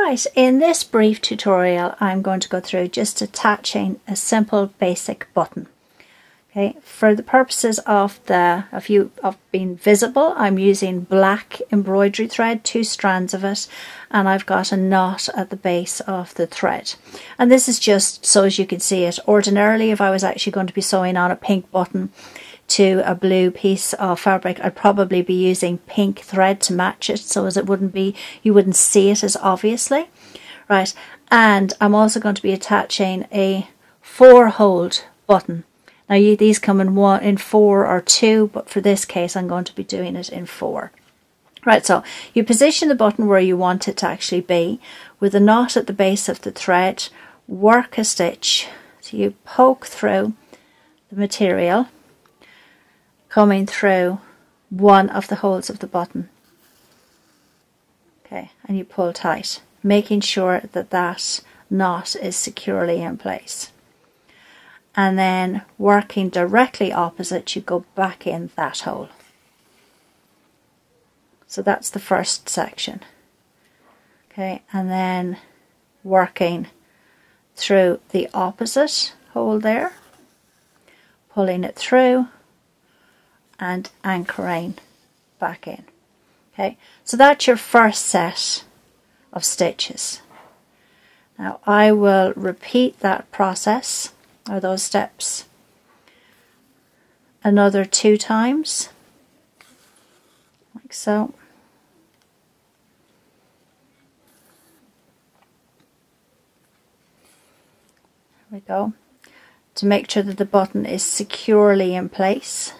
Right, in this brief tutorial I'm going to go through just attaching a simple basic button. Okay, for the purposes of being visible, I'm using black embroidery thread, 2 strands of it, and I've got a knot at the base of the thread. And this is just so as you can see it. Ordinarily, if I was actually going to be sewing on a pink button to a blue piece of fabric, I'd probably be using pink thread to match it, so as you wouldn't see it as obviously. Right, and I'm also going to be attaching a 4-hold button. Now these come in 4 or 2, but for this case I'm going to be doing it in 4. Right, so you position the button where you want it to actually be, with a knot at the base of the thread, work a stitch. So you poke through the material, coming through one of the holes of the button. Okay, and you pull tight, making sure that that knot is securely in place. And then working directly opposite, you go back in that hole. So that's the first section. Okay, and then working through the opposite hole there, pulling it through and anchoring back in. Okay, so that's your first set of stitches. Now I will repeat that process, or those steps, another 2 times, like so. There we go, to make sure that the button is securely in place.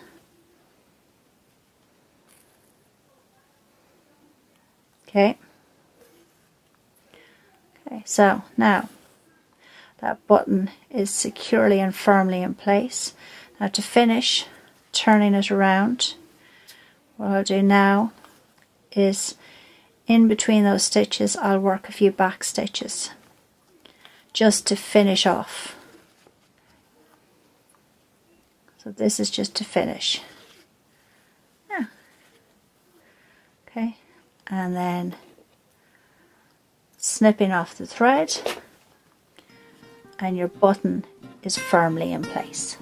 Okay, so now that button is securely and firmly in place. Now to finish turning it around, what I'll do now is in between those stitches I'll work a few back stitches just to finish off. So this is just to finish. Yeah. Okay, and then snipping off the thread, and your button is firmly in place.